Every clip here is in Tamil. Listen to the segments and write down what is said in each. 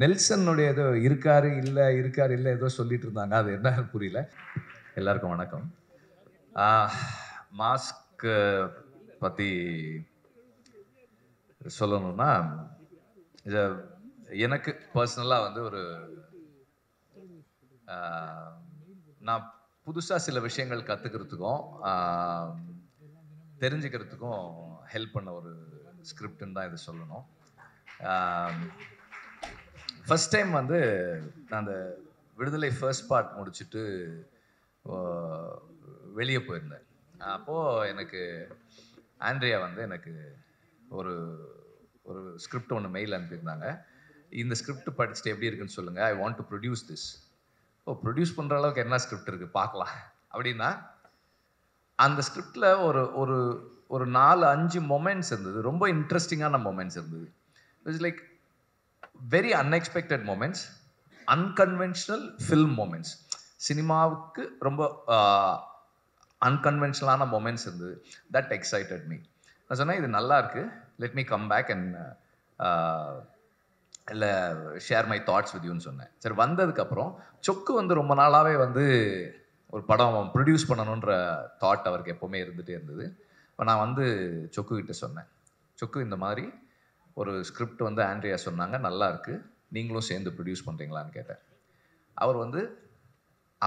நெல்சனுடைய ஏதோ இருக்காரு இல்ல ஏதோ சொல்லிட்டு இருந்தாங்க. அது என்னன்னு புரியல. எல்லாருக்கும் வணக்கம். மாஸ்க் பத்தி சொல்லணும்னா, இது எனக்கு பர்சனலா வந்து ஒரு ஆ நான் புதுசா சில விஷயங்கள் கத்துக்கிறதுக்கும், தெரிஞ்சுக்கிறதுக்கும் ஹெல்ப் பண்ண ஒரு ஸ்கிரிப்ட்ன்னு தான் இது சொல்லணும். ஃபர்ஸ்ட் டைம் வந்து நான் அந்த விடுதலை ஃபர்ஸ்ட் பார்ட் முடிச்சுட்டு வெளியே போயிருந்தேன். அப்போ எனக்கு ஆண்ட்ரியா வந்து எனக்கு ஒரு ஒரு ஸ்கிரிப்ட் ஒன்று மெயில் அனுப்பியிருந்தாங்க. இந்த ஸ்கிரிப்ட் படிச்சுட்டு எப்படி இருக்குன்னு சொல்லுங்க. ஐ want to produce this. Produce பண்ற அளவுக்கு என்ன ஸ்கிரிப்ட் இருக்கு பார்க்கலாம் அப்படின்னா, அந்த ஸ்கிரிப்ட்ல ஒரு ஒரு ஒரு 4-5 மொமெண்ட்ஸ் இருந்தது. ரொம்ப இன்ட்ரெஸ்டிங்கான மொமெண்ட்ஸ் இருந்தது. It's like very unexpected moments, unconventional film moments. சினிமாவுக்கு ரொம்ப அன்கன்வென்ஷனலான மொமெண்ட்ஸ் இருந்தது. That excited me. நான் சொன்னேன், இது நல்லா இருக்கு, let me come back and இல்லை ஷேர் மை தாட்ஸ் வித் யூன்னு சொன்னேன். சரி, வந்ததுக்கப்புறம் சொக்கு வந்து ரொம்ப நாளாகவே வந்து ஒரு படம் ப்ரொடியூஸ் பண்ணணுன்ற தாட் அவருக்கு எப்போவுமே இருந்துகிட்டே இருந்தது. இப்போ நான் வந்து சொக்கு கிட்ட சொன்னேன், சொக்கு இந்த மாதிரி ஒரு ஸ்கிரிப்ட் வந்து ஆண்ட்ரியா சொன்னாங்க, நல்லா இருக்கு, நீங்களும் சேர்ந்து ப்ரொடியூஸ் பண்ணுறீங்களான்னு கேட்டேன். அவர் வந்து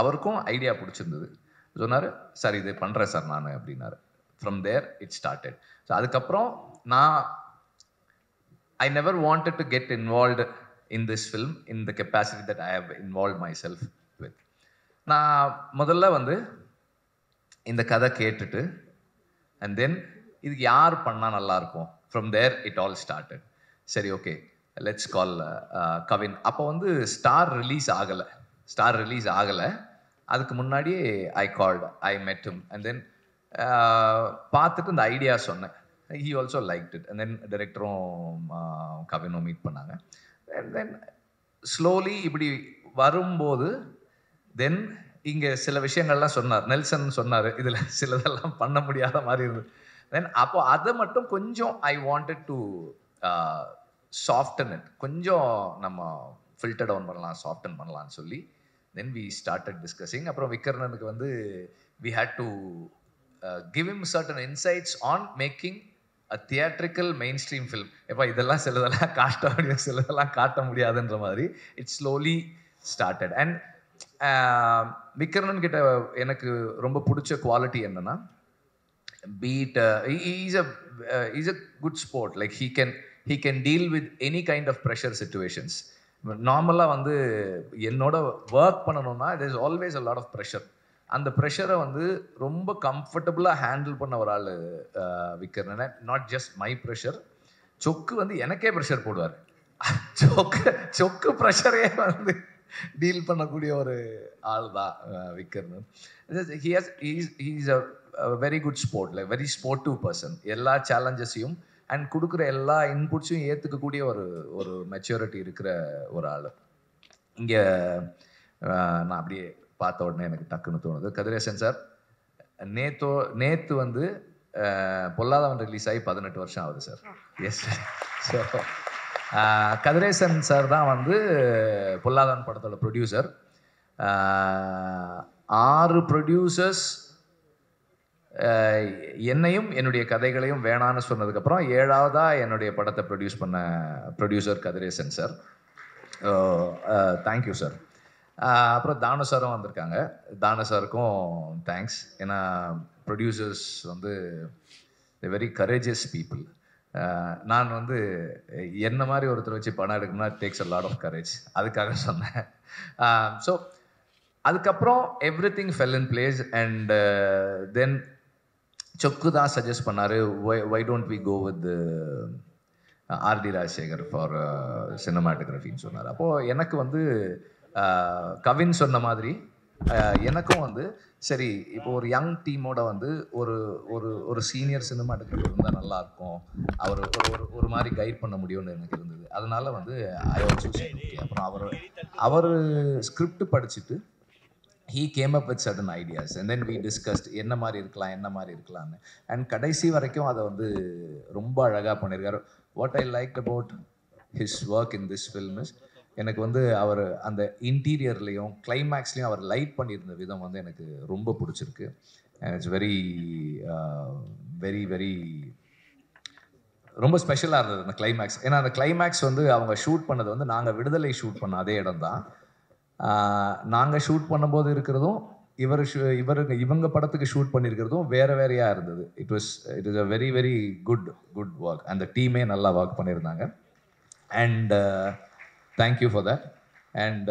அவருக்கும் ஐடியா பிடிச்சிருந்தது. சொன்னார், சார் இது பண்ணுறேன் சார் நான் அப்படின்னாரு. From there it started. So அதுக்கப்புறம் நான் I never wanted to get involved in this film in the capacity that I have involved myself with. நான் முதல்ல வந்து இந்த கதை கேட்டுட்டு and then இது யார் பண்ணா நல்லா இருக்கும், from there it all started. சரி, ஓகே, லெட்ஸ் கால் கவின். அப்போ வந்து ஸ்டார் ரிலீஸ் ஆகலை. அதுக்கு முன்னாடியே ஐ கால்டு, ஐ மெட் ஹிம் அண்ட் தென் பார்த்துட்டு இந்த ஐடியா சொன்னேன். He also liked it. And then டைரக்டரும் கவினும் மீட் பண்ணாங்க. அண்ட் தென் ஸ்லோலி இப்படி வரும்போது தென் இங்கே சில விஷயங்கள்லாம் சொன்னார், நெல்சன் சொன்னார், இதில் சிலதெல்லாம் பண்ண முடியாத மாதிரி இருந்தது. தென் அப்போ அதை மட்டும் கொஞ்சம் I wanted to soften it, கொஞ்சம் நம்ம ஃபில்டர் டவுன் பண்ணலாம், சாஃப்டன் பண்ணலான்னு சொல்லி then we started discussing. அப்புறம் விக்கர்ணனுக்கு வந்து we had to give him certain insights on making a theatrical mainstream film. எப்போ இதெல்லாம் சிலதெல்லாம் காட்ட முடியும், சிலதெல்லாம் காட்ட முடியாதுன்ற மாதிரி it slowly started. And Vikarnan கிட்ட எனக்கு ரொம்ப பிடிச்ச குவாலிட்டி என்னன்னா, beat he's a good sport, like he can deal with any kind of pressure situations. நார்மலாக வந்து என்னோட ஒர்க் பண்ணணும்னா there is always a lot of pressure. அந்த ப்ரெஷரை வந்து ரொம்ப கம்ஃபர்டபுளாக ஹேண்டில் பண்ண ஒரு ஆள் Vikarnan. Not just my pressure, சொக்கு வந்து எனக்கே ப்ரெஷர் போடுவார். சொக்கு ப்ரெஷரே வந்து டீல் பண்ணக்கூடிய ஒரு ஆள் தான் Vikarnan. He's a very good sport, like very sportive person. எல்லா சேலஞ்சஸையும் அண்ட் கொடுக்குற எல்லா இன்புட்ஸையும் ஏற்றுக்கக்கூடிய ஒரு மெச்சூரிட்டி இருக்கிற ஒரு ஆள். இங்கே நான் அப்படியே பார்த்த உடனே எனக்கு டக்குன்னு தோணுது, கதிரேசன் சார் நேற்று வந்து பொல்லாதவன் ரிலீஸ் ஆகி 18 வருஷம் ஆகுது sir. Yes sir. So Kathiresan sir தான் வந்து பொல்லாதவன் படத்தோட ப்ரொடியூசர். 6 ப்ரொடியூசர்ஸ் என்னையும் என்னுடைய கதைகளையும் வேணான்னு சொன்னதுக்கப்புறம் 7ஆவதா என்னுடைய படத்தை ப்ரொடியூஸ் பண்ண producer Kathiresan sir. Thank you sir. அப்புறம் தானு சாரும் வந்திருக்காங்க. தானு சாருக்கும் தேங்க்ஸ். ஏன்னா ப்ரொடியூசர்ஸ் வந்து வெரி கரேஜியஸ் பீப்புள். நான் வந்து என்ன மாதிரி ஒருத்தர் வச்சு படம் எடுக்கணும்னா it takes a lot of courage, அதுக்காக சொன்னேன். ஸோ அதுக்கப்புறம் everything fell in place. And then Chokku தான் சஜஸ்ட் பண்ணார், why don't we go with R D Rajasekar for சினிமாட்டோகிராஃபின்னு சொன்னார். அப்போது எனக்கு வந்து கவின் சொன்ன மாதிரி எனக்கும் வந்து சரி, இப்போ ஒரு யங் டீமோட வந்து ஒரு ஒரு ஒரு சீனியர் சினிமாட்டோகிராஃபர் இருந்தால் நல்லாயிருக்கும், அவர் ஒரு மாதிரி கைட் பண்ண முடியும்னு எனக்கு இருந்தது. அதனால வந்து ஐ ஆல்சோ சேட் ஓகே. அப்புறம் அவர் ஸ்கிரிப்ட் படிச்சுட்டு he came up with certain ideas and then we discussed என்ன மாதிரி இருக்கலாம்னு. அண்ட் கடைசி வரைக்கும் அதை வந்து ரொம்ப அழகாக பண்ணியிருக்காரு. What I like about his work in this film is எனக்கு வந்து அவர் அந்த இன்டீரியர்லேயும் கிளைமேக்ஸ்லேயும் அவர் லைட் பண்ணியிருந்த விதம் வந்து எனக்கு ரொம்ப பிடிச்சிருக்கு. இட்ஸ் வெரி வெரி வெரி ரொம்ப ஸ்பெஷலாக இருந்தது அந்த கிளைமேக்ஸ். ஏன்னா அந்த கிளைமேக்ஸ் வந்து அவங்க ஷூட் பண்ணது வந்து நாங்கள் விடுதலை ஷூட் பண்ண அதே இடம் தான். நாங்கள் ஷூட் பண்ணும்போது இருக்கிறதும் இவங்க படத்துக்கு ஷூட் பண்ணியிருக்கிறதும் வேறையாக இருந்தது. It is a very very good work. அந்த டீமே நல்லா ஒர்க் பண்ணியிருந்தாங்க. And thank you for that. And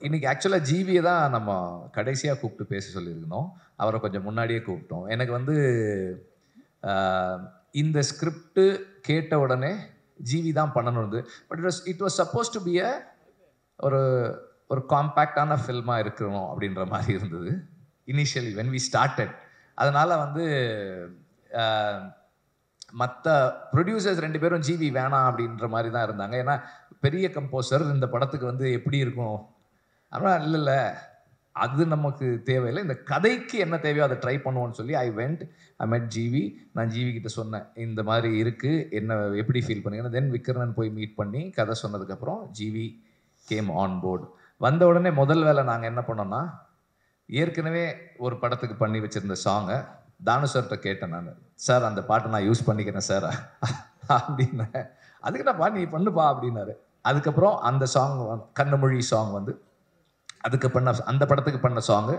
இன்னைக்கு ஆக்சுவலாக ஜிவியை தான் நம்ம கடைசியாக கூப்பிட்டு பேச சொல்லியிருக்கணும். அவரை கொஞ்சம் முன்னாடியே கூப்பிட்டோம். எனக்கு வந்து இந்த ஸ்கிரிப்டு கேட்ட உடனே ஜிவி தான் பண்ணணும். But it was suppose to be ஒரு காம்பேக்டான ஃபில்மாக இருக்கணும் அப்படின்ற மாதிரி இருந்தது இனிஷியலி வென் வி ஸ்டார்டட். அதனால் வந்து மற்ற ப்ரொடியூசர்ஸ் 2 பேரும் ஜிவி வேணாம் அப்படின்ற மாதிரி தான் இருந்தாங்க. ஏன்னா பெரிய கம்போசர் இந்த படத்துக்கு வந்து எப்படி இருக்கும் ஆனால் இல்லை அது நமக்கு தேவையில்லை, இந்த கதைக்கு என்ன தேவையோ அதை ட்ரை பண்ணுவோன்னு சொல்லி ஐ மெட் ஜிவி. நான் ஜிவி கிட்ட சொன்னேன் இந்த மாதிரி இருக்குது, என்ன எப்படி ஃபீல் பண்ணீங்கன்னா. தென் விக்ரமன் போய் மீட் பண்ணி கதை சொன்னதுக்கப்புறம் ஜிவி கேம் ஆன் போர்டு. வந்த உடனே முதல் வேலை நாங்கள் என்ன பண்ணோம்னா, ஏற்கனவே ஒரு படத்துக்கு பண்ணி வச்சுருந்த சாங்கை தானு சார்கிட்ட கேட்டேன். நான் சார் அந்த பாட்டை நான் யூஸ் பண்ணிக்கிறேன் சார் அப்படின்னேன். அதுக்கிட்டப்பா நீ பண்ணுப்பா அப்படின்னாரு. அதுக்கப்புறம் அந்த சாங் கண்ணமொழி சாங் வந்து அந்த படத்துக்கு பண்ண சாங்கு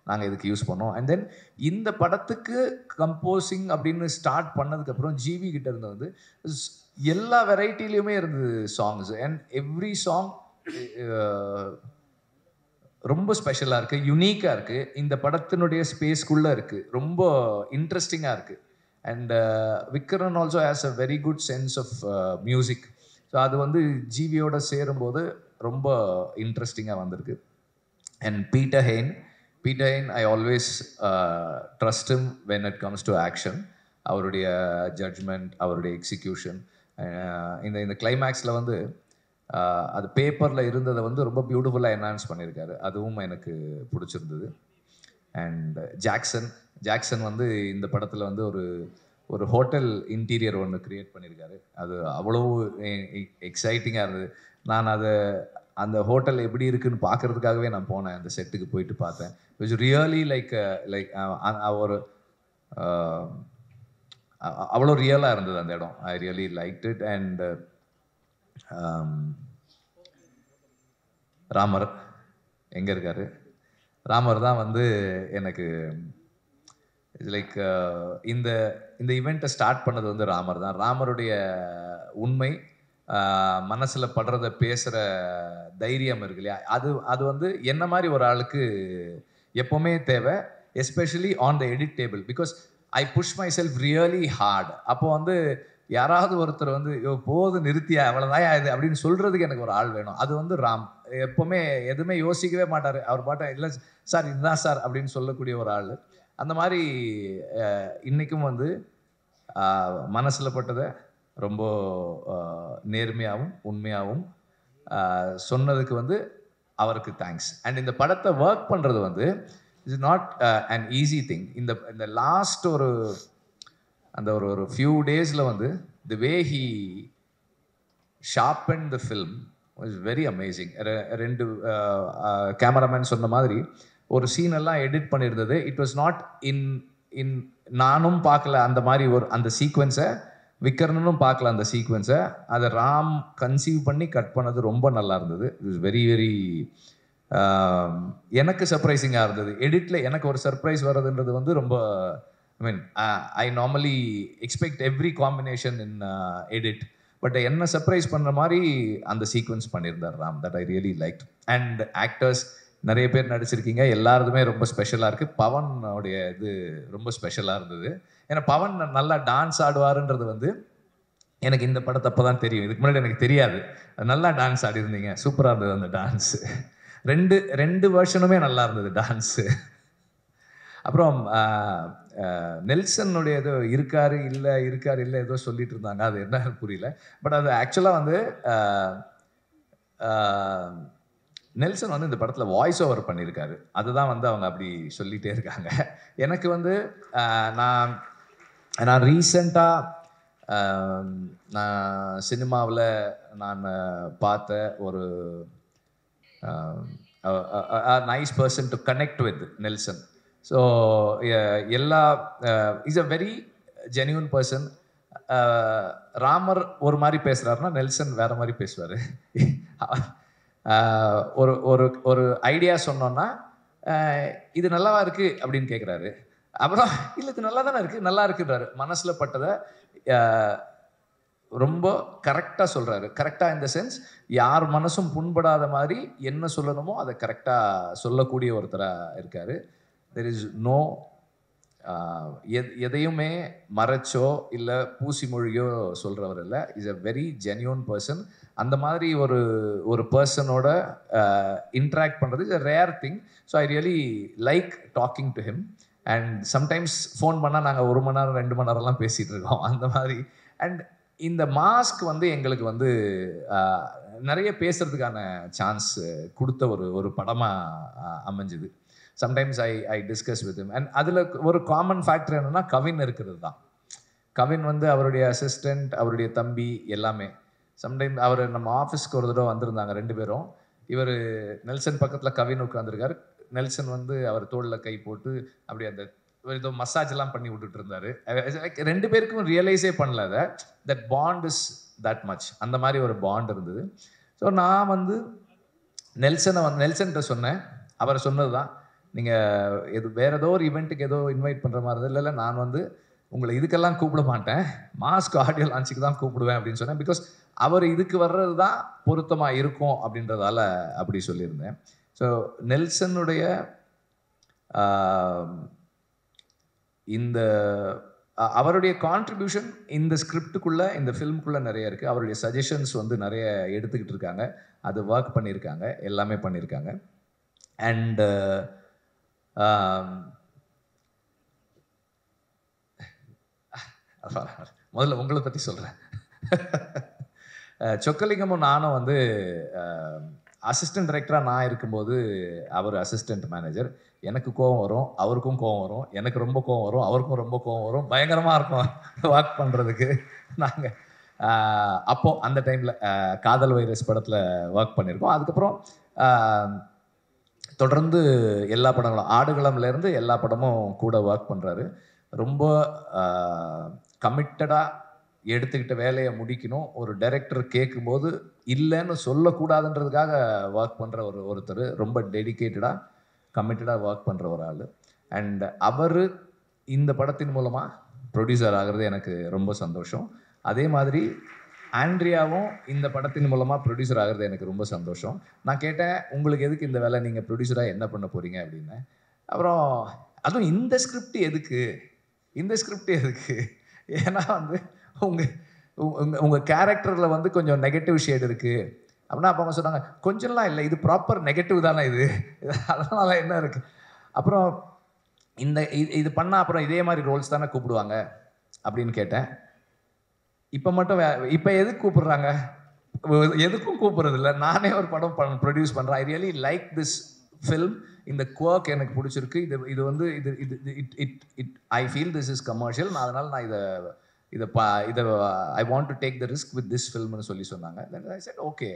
நாங்கள் இதுக்கு யூஸ் பண்ணோம். அண்ட் தென் இந்த படத்துக்கு கம்போசிங் அப்படின்னு ஸ்டார்ட் பண்ணதுக்கப்புறம் ஜிவி கிட்ட இருந்தது வந்து எல்லா வெரைட்டிலையுமே இருந்தது சாங்ஸ். அண்ட் எவ்ரி சாங் ரொம்ப ஸ்பெஷலாக இருக்குது, யுனிக்காக இருக்குது, இந்த படத்தினுடைய ஸ்பேஸ்க்குள்ளே இருக்குது, ரொம்ப இன்ட்ரெஸ்டிங்காக இருக்குது. And Vikram also has a very good sense of music. So அது வந்து ஜிவியோட சேரும்போது ரொம்ப இன்ட்ரெஸ்டிங்காக வந்திருக்கு. And Peter Hain, I always trust him when it comes to action. அவருடைய ஜட்ஜ்மெண்ட், அவருடைய எக்ஸிக்யூஷன். இந்த கிளைமேக்ஸில் வந்து அது பேப்பரில் இருந்ததை வந்து ரொம்ப பியூட்டிஃபுல்லாக என்ஹான்ஸ் பண்ணியிருக்காரு. அதுவும் எனக்கு பிடிச்சிருந்தது. அண்ட் ஜாக்சன் வந்து இந்த படத்தில் வந்து ஒரு ஹோட்டல் இன்டீரியர் ஒன்று க்ரியேட் பண்ணியிருக்காரு. அது அவ்வளோ எக்ஸைட்டிங்காக இருந்தது. நான் அந்த ஹோட்டல் எப்படி இருக்குன்னு பார்க்கறதுக்காகவே நான் போனேன். அந்த செட்டுக்கு போயிட்டு பார்த்தேன். இட் வாஸ் ரியலி லைக் ஒரு அவ்வளோ ரியலாக இருந்தது அந்த இடம். I really liked it. And Ramar எங்கே இருக்காரு? ராமர் தான் வந்து எனக்கு லைக் இந்த ஈவெண்ட்டை ஸ்டார்ட் பண்ணது வந்து ராமர் தான். ராமருடைய உண்மை மனசில் படுறத பேசுகிற தைரியம் இருக்கு இல்லையா, அது வந்து என்ன மாதிரி ஒரு ஆளுக்கு எப்போவுமே தேவை. Especially on the edit table, because I push myself really hard. அப்போ வந்து யாராவது ஒருத்தர் வந்து போது நிறுத்தியா அவ்வளோதான் இது அப்படின்னு சொல்கிறதுக்கு எனக்கு ஒரு ஆள் வேணும். அது வந்து ராம் எப்போவுமே எதுவுமே யோசிக்கவே மாட்டார். அவர் பாட்டை இல்லை சார் இதுதான் சார் அப்படின்னு சொல்லக்கூடிய ஒரு ஆள். அந்த மாதிரி இன்றைக்கும் வந்து மனசில் பட்டதை ரொம்ப நேர்மையாகவும் உண்மையாகவும் சொன்னதுக்கு வந்து அவருக்கு தேங்க்ஸ். அண்ட் இந்த படத்தை ஒர்க் பண்ணுறது வந்து it's not an easy thing. இந்த லாஸ்ட் ஒரு ஃபியூ டேஸில் வந்து the way he sharpen the film was very amazing. 2 cameraman சொன்ன மாதிரி ஒரு சீனெல்லாம் எடிட் பண்ணியிருந்தது. இட் வாஸ் நாட் இன் நானும் பார்க்கல அந்த மாதிரி அந்த சீக்வன்ஸை, விக்ரனும் பார்க்கல அந்த சீக்வன்ஸை. அதை ராம் கன்சீவ் பண்ணி கட் பண்ணது ரொம்ப நல்லா இருந்தது. இட் வாஸ் வெரி வெரி எனக்கு சர்ப்ரைசிங்காக இருந்தது. எடிட்டில் எனக்கு ஒரு சர்ப்ரைஸ் வர்றதுன்றது வந்து ரொம்ப I normally expect every combination in edit. But என்ன சர்ப்ரைஸ் பண்ணுற மாதிரி அந்த சீக்வன்ஸ் பண்ணியிருந்தார் Ram. That I really like. And actors நிறைய பேர் நடிச்சிருக்கீங்க, எல்லாருமே ரொம்ப ஸ்பெஷலாக இருக்குது. பவனுடைய இது ரொம்ப ஸ்பெஷலாக இருந்தது. ஏன்னா பவன் நல்லா டான்ஸ் ஆடுவாருன்றது வந்து எனக்கு இந்த படத்தை அப்போ தான் தெரியும். இதுக்கு முன்னாடி எனக்கு தெரியாது. நல்லா டான்ஸ் ஆடி இருந்தீங்க, சூப்பராக இருந்தது அந்த டான்ஸு. ரெண்டு வெர்ஷனுமே நல்லா இருந்தது டான்ஸு. அப்புறம் நெல்சனுடைய ஏதோ இருக்காரு இல்லை ஏதோ சொல்லிட்டு இருந்தாங்க, அது என்ன புரியல. பட் அது ஆக்சுவலாக வந்து நெல்சன் வந்து இந்த படத்தில் வாய்ஸ் ஓவர் பண்ணியிருக்காரு. அதுதான் வந்து அவங்க அப்படி சொல்லிகிட்டே இருக்காங்க. எனக்கு வந்து நான் ரீசெண்டாக நான் சினிமாவில் நான் பார்த்த ஒரு nice person to connect with Nelson. So எல்லா is a very genuine person. Ramar ஒரு மாதிரி பேசுகிறாருன்னா நெல்சன் வேற மாதிரி பேசுவார். ஒரு ஒரு ஒரு ஐடியா சொன்னோன்னா இது நல்லாவா இருக்குது அப்படின்னு கேட்குறாரு. அப்புறம் இல்லை இது நல்லா தானே இருக்குது, நல்லா இருக்குன்றாரு. மனசில் பட்டதை ரொம்ப கரெக்டாக சொல்கிறாரு. கரெக்டாக இந்த சென்ஸ் யார் மனசும் புண்படாத மாதிரி என்ன சொல்லணுமோ அதை கரெக்டாக சொல்லக்கூடிய ஒருத்தராக இருக்கார். தெர் இஸ் நோ எதையுமே மறைச்சோ இல்லை பூசி மொழியோ சொல்கிறவர் இல்லை. Is a very genuine person. அந்த மாதிரி ஒரு ஒரு பர்சனோட இன்ட்ராக்ட் பண்ணுறது is a rare thing. So I really like talking to him. And sometimes phone பண்ணால் நாங்கள் 1 மணி நேரம் 2 மணி நேரம்லாம் பேசிகிட்டு இருக்கோம் அந்த மாதிரி. அண்ட் இந்த மாஸ்க் வந்து எங்களுக்கு வந்து நிறைய பேசுறதுக்கான சான்ஸ் கொடுத்த ஒரு படமாக அமைஞ்சுது. Sometimes I discuss with him. And அதில் ஒரு காமன் ஃபேக்டர் என்னென்னா கவின் இருக்கிறது தான். கவின் வந்து அவருடைய அசிஸ்டண்ட், அவருடைய தம்பி எல்லாமே. சம்டைம் அவர் நம்ம ஆஃபீஸ்க்கு ஒரு தடவை வந்திருந்தாங்க 2 பேரும். இவர் நெல்சன் பக்கத்தில் கவின் உட்காந்துருக்காரு. நெல்சன் வந்து அவர் தோளில் கை போட்டு அப்படி அந்த ஏதோ மசாஜ் எல்லாம் பண்ணி விட்டுட்டு இருந்தாரு. 2 பேருக்கும் ரியலைஸே பண்ணல that bond is that much. அந்த மாதிரி ஒரு பாண்ட் இருந்தது. ஸோ நான் வந்து நெல்சன்கிட்ட சொன்னேன். அவர் சொன்னது தான், நீங்கள் வேற ஏதோ ஒரு ஈவெண்ட்டுக்கு ஏதோ இன்வைட் பண்ணுற மாதிரி இருந்தது. இல்லை நான் வந்து உங்களை இதுக்கெல்லாம் கூப்பிட மாட்டேன், மாஸ்க் ஆடியோ லான்ச்சுக்கு தான் கூப்பிடுவேன் அப்படின்னு சொன்னேன். பிகாஸ் அவர் இதுக்கு வர்றது தான் பொருத்தமாக இருக்கும் அப்படின்றதால அப்படி சொல்லியிருந்தேன். ஸோ நெல்சனுடைய இந்த அவருடைய கான்ட்ரிபியூஷன் இந்த ஸ்கிரிப்டுக்குள்ளே, இந்த ஃபில்முக்குள்ளே நிறைய இருக்குது. அவருடைய சஜஷன்ஸ் வந்து நிறைய எடுத்துக்கிட்டு இருக்காங்க. அது ஒர்க் பண்ணியிருக்காங்க, எல்லாமே பண்ணியிருக்காங்க. அண்ட் முதல்ல உங்களை பற்றி சொல்கிறேன். சொக்கலிங்கமும் நானும் வந்து அசிஸ்டன்ட் டைரக்டராக நான் இருக்கும்போது அவர் அசிஸ்டன்ட் மேனேஜர். எனக்கு கோவம் வரும், அவருக்கும் கோவம் வரும், எனக்கு ரொம்ப கோவம் வரும், அவருக்கும் ரொம்ப கோவம் வரும். பயங்கரமாக இருக்கும் ஒர்க் பண்ணுறதுக்கு. நாங்கள் அப்போது அந்த டைமில் காதல் வைரஸ் படத்தில் ஒர்க் பண்ணியிருக்கோம். அதுக்கப்புறம் தொடர்ந்து எல்லா படங்களும், ஆடுகளம்லேருந்து எல்லா படமும் கூட ஒர்க் பண்ணுறாரு. ரொம்ப கமிட்டடாக எடுத்துக்கிட்ட வேலையை முடிக்கணும். ஒரு டைரக்டர் கேட்கும்போது இல்லைன்னு சொல்லக்கூடாதுன்றதுக்காக ஒர்க் பண்ணுற ஒருத்தர். ரொம்ப டெடிக்கேட்டடாக கமிட்டடாக ஒர்க் பண்ணுற ஒரு ஆள். அண்ட் அவர் இந்த படத்தின் மூலமாக ப்ரொடியூசர் ஆகிறது எனக்கு ரொம்ப சந்தோஷம். அதே மாதிரி ஆண்ட்ரியாவும் இந்த படத்தின் மூலமாக ப்ரொடியூசர் ஆகிறது எனக்கு ரொம்ப சந்தோஷம். நான் கேட்டேன், உங்களுக்கு எதுக்கு இந்த வேலை, நீங்கள் ப்ரொடியூசராக என்ன பண்ண போகிறீங்க அப்படின்னு. அப்புறம் அதுவும் இந்த ஸ்கிரிப்ட் எதுக்கு, இந்த ஸ்கிரிப்ட் எதுக்கு, ஏன்னா வந்து உங்கள் கேரக்டரில் வந்து கொஞ்சம் நெகட்டிவ் ஷேட் இருக்குது அப்படின்னா அப்போ அவங்க சொன்னாங்க, கொஞ்சம்லாம் இல்லை, இது ப்ராப்பர் நெகட்டிவ் தானே இது, அதனால என்ன இருக்குது. அப்புறம் இது பண்ணால் அப்புறம் இதே மாதிரி ரோல்ஸ் தானே கூப்பிடுவாங்க அப்படின்னு கேட்டேன். இப்போ மட்டும் இப்போ எதுக்கு கூப்பிடுறாங்க, எதுக்கும் கூப்பிடுறது இல்லை. நானே ஒரு படம் ப்ரொடியூஸ் பண்ணுறேன். I really like this film. இந்த குவர்க் எனக்கு பிடிச்சிருக்கு. இது வந்து I feel this is commercial. அதனால் நான் இதை I want to take the risk with this ஃபில்ம்னு சொல்லி சொன்னாங்க. Then I said okay.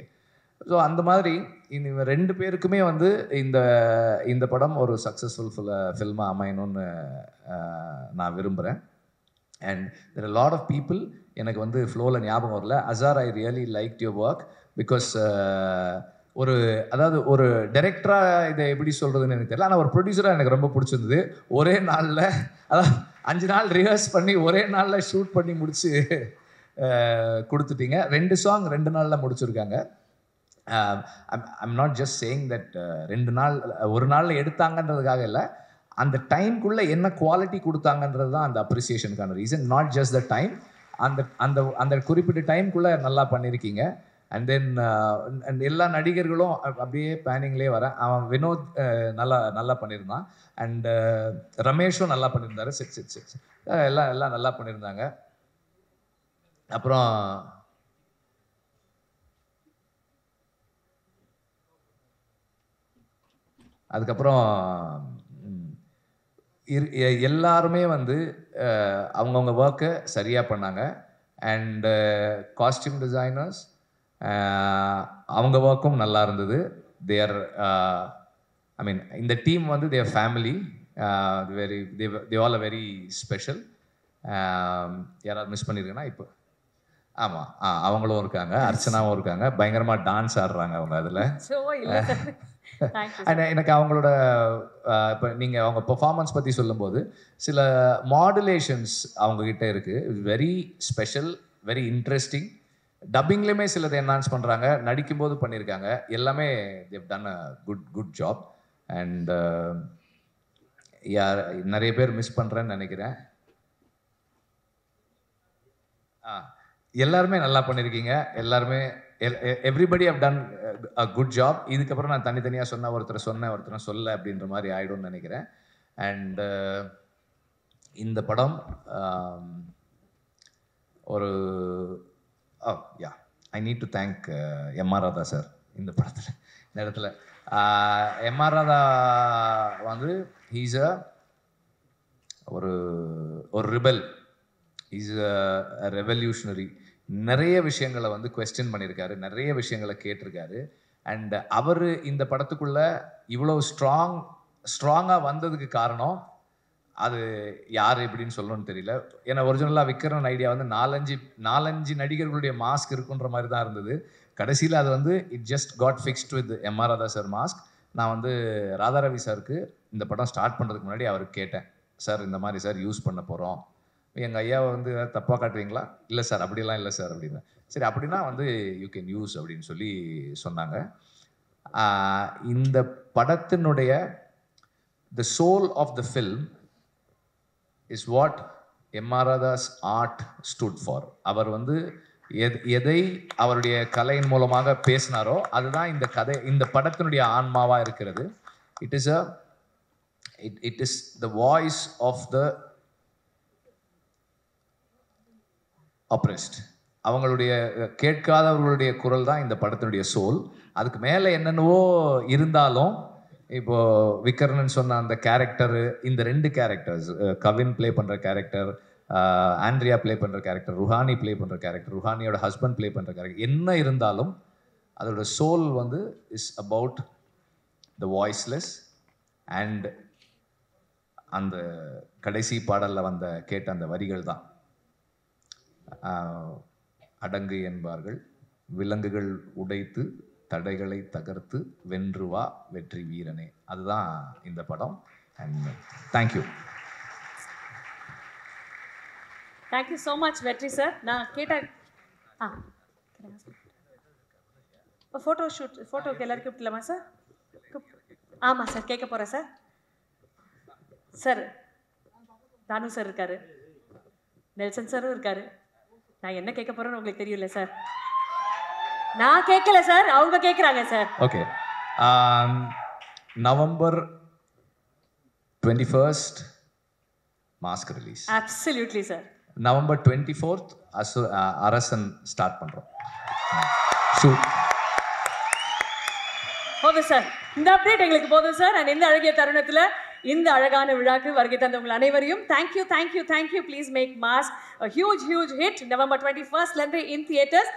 So அந்த மாதிரி இவங்க 2 பேருக்குமே வந்து இந்த படம் ஒரு சக்ஸஸ்ஃபுல் ஃபில்மாக அமையணும்னு நான் விரும்புகிறேன். And there are lot of people எனக்கு வந்து ஃப்ளோவில் ஞாபகம் வரல. Azhar, I really like your work. Because அதாவது ஒரு டைரக்டராக இதை எப்படி சொல்கிறதுன்னு எனக்கு தெரியல, ஆனால் ஒரு ப்ரொடியூசராக எனக்கு ரொம்ப பிடிச்சிருந்தது. ஒரே நாளில், அதாவது 5 நாள் ரிஹர்ஸ் பண்ணி ஒரே நாளில் ஷூட் பண்ணி முடிச்சு கொடுத்துட்டீங்க. 2 சாங் 2 நாளில் முடிச்சிருக்காங்க. I'm not just saying that 2 நாள் ஒரு நாளில் எடுத்தாங்கன்றதுக்காக இல்லை, அந்த டைம்குள்ளே என்ன குவாலிட்டி கொடுத்தாங்கன்றது தான் அந்த அப்ரிசியேஷனுக்கான reason. Not just the time, அந்த அந்த குறிப்பிட்ட டைம்குள்ளே நல்லா பண்ணியிருக்கீங்க. அண்ட் தென் எல்லா நடிகர்களும் அப்படியே பேனிங்லேயே வரேன். அவன் வினோத் நல்லா பண்ணியிருந்தான். அண்ட் ரமேஷும் நல்லா பண்ணியிருந்தாரு. சரி எல்லாம் நல்லா பண்ணியிருந்தாங்க. அப்புறம் அதுக்கப்புறம் எல்லாருமே வந்து அவங்கவுங்க ஒர்க்கை சரியாக பண்ணாங்க. அண்ட் காஸ்டியூம் டிசைனர்ஸ் அவங்க ஒர்க்கும் நல்லா இருந்தது. தேர் ஐ மீன் இந்த டீம் வந்து their family, very they all a very special. யாராவது மிஸ் பண்ணியிருக்கேன்னா இப்போ ஆமாம் அவங்களும் இருக்காங்க, அர்ச்சனாவும் இருக்காங்க, பயங்கரமாக டான்ஸ் ஆடுறாங்க அவங்க அதில். எனக்கு அவங்களோட இப்போ நீங்கள் அவங்க பெர்ஃபார்மன்ஸ் பற்றி சொல்லும்போது சில மாடுலேஷன்ஸ் அவங்கக்கிட்ட இருக்குது, வெரி ஸ்பெஷல், வெரி இன்ட்ரெஸ்டிங். டப்பிங்லேயுமே சிலதை என்ஹான்ஸ் பண்ணுறாங்க, நடிக்கும்போது பண்ணியிருக்காங்க, எல்லாமே they've done a good job. And யார் நிறைய பேர் மிஸ் பண்ணுறேன்னு நினைக்கிறேன். எல்லாருமே நல்லா பண்ணியிருக்கீங்க, எல்லாருமே everybody have done a good job. இதுக்கப்புறம் நான் தனித்தனியாக ஒருத்தரை சொல்ல அப்படின்ற மாதிரி ஆகிடும்னு நினைக்கிறேன். அண்ட் இந்த படம் ஒரு yeah I need to thank M R. Radha sir இந்த படத்தில். இந்த இடத்துல எம்.ஆர். ராதா வந்து ஹீஸ் ஒரு ரிபல், இஸ் அ ரெவல்யூஷனரி. நிறைய விஷயங்களை வந்து குவெஸ்டின் பண்ணியிருக்காரு, நிறைய விஷயங்களை கேட்டிருக்காரு. அண்ட் அவர் இந்த படத்துக்குள்ள இவ்வளோ ஸ்ட்ராங்காக வந்ததுக்கு காரணம் அது யார் எப்படின்னு சொல்லணும்னு தெரியல. ஏன்னா ஒரிஜினலாக விக்ரன் ஐடியா வந்து நாலஞ்சு நடிகர்களுடைய மாஸ்க் இருக்குன்ற மாதிரி தான் இருந்தது. கடைசியில் அது வந்து it just got fixed with MR. Radha sir mask. நான் வந்து ராதாரவி சாருக்கு இந்த படம் ஸ்டார்ட் பண்ணுறதுக்கு முன்னாடி அவருக்கு கேட்டேன், சார் இந்த மாதிரி சார் யூஸ் பண்ண போகிறோம், எங்கள் ஐயாவை வந்து தப்பாக காட்டுவீங்களா? இல்லை சார் அப்படிலாம் இல்லை சார் அப்படின்னு. சரி அப்படின்னா வந்து யூ கேன் யூஸ் அப்படின்னு சொல்லி சொன்னாங்க. இந்த படத்தினுடைய the soul of the film is what M R. Radha's art stood for. அவர் வந்து எதை அவருடைய கலையின் மூலமாக பேசினாரோ அதுதான் இந்த படத்தினுடைய ஆன்மாவாக இருக்கிறது. It is the voice of the oppressed. அவங்களுடைய கேட்காதவர்களுடைய குரல் தான் இந்த படத்தினுடைய சோல். அதுக்கு மேலே என்னென்னவோ இருந்தாலும் இப்போ விக்ரன் சொன்ன அந்த கேரக்டரு, இந்த 2 கேரக்டர்ஸ், கவின் ப்ளே பண்ணுற கேரக்டர், ஆண்ட்ரியா ப்ளே பண்ணுற கேரக்டர், ருஹானி ப்ளே பண்ணுற கேரக்டர், ருஹானியோட ஹஸ்பண்ட் ப்ளே பண்ணுற கேரக்டர், என்ன இருந்தாலும் அதோட சோல் வந்து is about the voiceless. And அந்த கடைசி பாடலில் கேட்ட அந்த வரிகள் தான், அடங்கு என்பார்கள் விலங்குகள் உடைத்து தடைகளை தகர்த்து வென்று வா வெற்றி வீரனே. அதுதான் இந்த படம். And thank you. Thank you so much வெற்றி சார். நான் கேட்டேன் ஃபோட்டோக்கு எல்லாரும் கூப்பிடலாமா சார்? ஆமாம் சார், கேட்க போகிறேன் சார். சார் தானு சார் இருக்காரு, நெல்சன் சாரும் இருக்காரு. நான் என்ன கேட்க போறேன்னு உங்களுக்கு தெரியல சார். நான் கேட்கல சார், அவங்க கேட்குறாங்க sir. Okay, November 21st mask release. Absolutely sir. November 24th அரசன் ஸ்டார்ட் பண்றோம். போதும் சார், இந்த அப்டேட் எங்களுக்கு போதும் சார். அண்ட் இந்த அழகிய தருணத்தில் இந்த அழகான விழாக்கு வருகை தந்தவங்கள் அனைவரையும் thank you. Please make mask a huge hit November 21st in theaters.